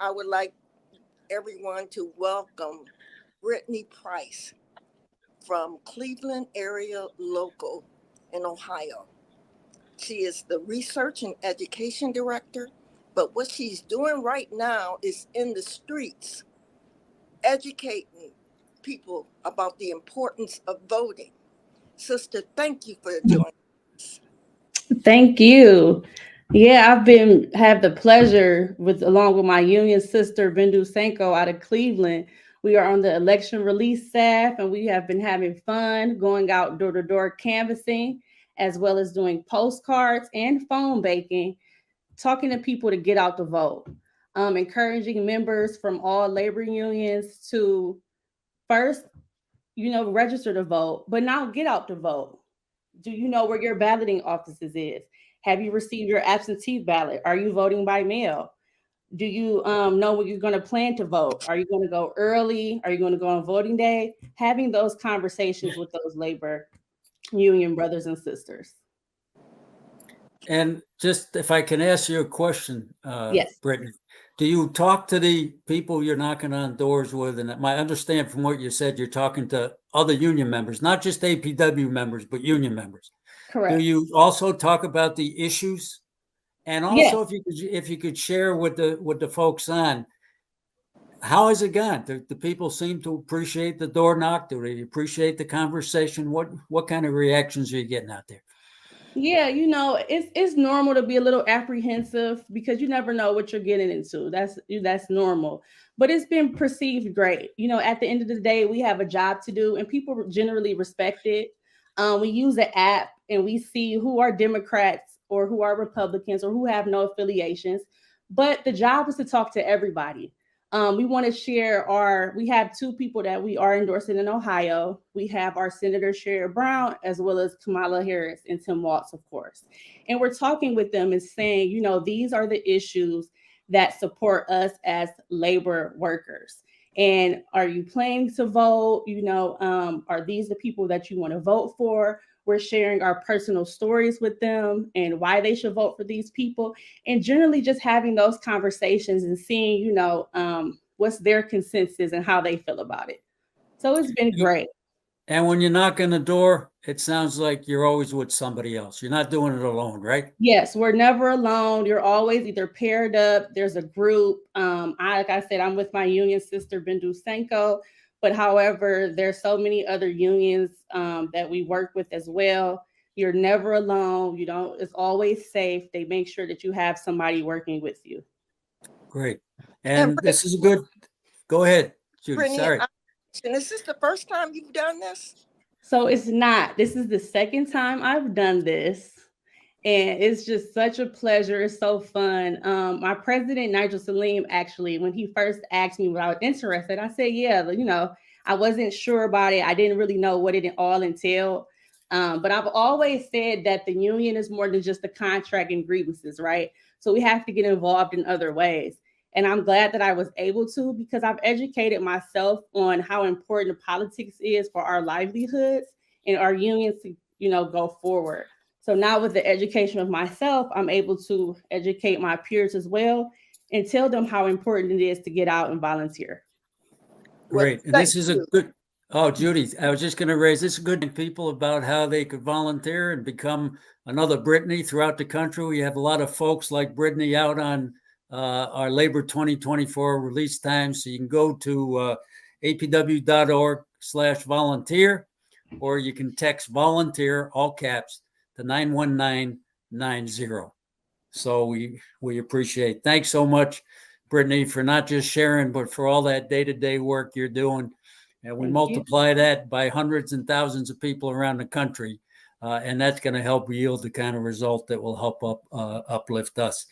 I would like everyone to welcome Brittany Price from Cleveland Area Local in Ohio. She is the Research and Education Director, but what she's doing right now is in the streets, educating people about the importance of voting. Sister, thank you for joining us. Thank you. Yeah, I've been have the pleasure with along with my union sister Bindu Senko out of Cleveland. We are on the election release staff and we have been having fun going out door to door canvassing as well as doing postcards and phone baking, talking to people to get out to vote. Encouraging members from all labor unions to first, register to vote, but now get out to vote. Do you know where your balloting offices is? Have you received your absentee ballot? Are you voting by mail? Do you know when you're going to plan to vote? Are you going to go early? Are you going to go on voting day? Having those conversations with those labor union brothers and sisters. And just if I can ask you a question, Yes. Brittany, do you talk to the people you're knocking on doors with? And I understand from what you said, you're talking to other union members, not just APW members, but union members. Correct. Do you also talk about the issues? And also, if you could share with the folks on, how has it gone? Do people seem to appreciate the door knock? Do they appreciate the conversation? What kind of reactions are you getting out there? Yeah, it's normal to be a little apprehensive because you never know what you're getting into. That's normal. But it's been perceived great. At the end of the day, we have a job to do and people generally respect it. We use the app and we see who are Democrats or who are Republicans or who have no affiliations. But the job is to talk to everybody. We want to share we have two people that we are endorsing in Ohio. We have our Senator Sherrod Brown, as well as Kamala Harris and Tim Walz, of course. And we're talking with them and saying, these are the issues that support us as labor workers. And are you planning to vote? Are these the people that you want to vote for? We're sharing our personal stories with them and why they should vote for these people. And generally just having those conversations and seeing, what's their consensus and how they feel about it. So it's been great. And when you knock on the door, it sounds like you're always with somebody else. You're not doing it alone, right? Yes, we're never alone. You're always either paired up. There's a group. Like I said, I'm with my union sister, Bindu Senko. But however, there's so many other unions that we work with as well. You're never alone. It's always safe. They make sure that you have somebody working with you. Great. And this is a good, go ahead, Judy. Brittany, Sorry. And is this the first time you've done this? So it's not. This is the second time I've done this. And it's just such a pleasure. It's so fun. My president, Nigel Salim, actually, when he first asked me what I was interested, I said, yeah, I wasn't sure about it. I didn't really know what it all entailed. But I've always said that the union is more than just the contract and grievances, right? So we have to get involved in other ways. And I'm glad that I was able to because I've educated myself on how important politics is for our livelihoods and our unions to, go forward. So now with the education of myself, I'm able to educate my peers as well and tell them how important it is to get out and volunteer. Great. And this is a good, Judy, I was just going to raise this good people about how they could volunteer and become another Brittany throughout the country. We have a lot of folks like Brittany out on our Labor 2024 release time. So you can go to apw.org/volunteer, or you can text volunteer, all caps, to 91990. So we appreciate. Thanks so much, Brittany, for not just sharing, but for all that day-to-day work you're doing. And we multiply that by hundreds and thousands of people around the country. And that's going to help yield the kind of result that will help uplift us.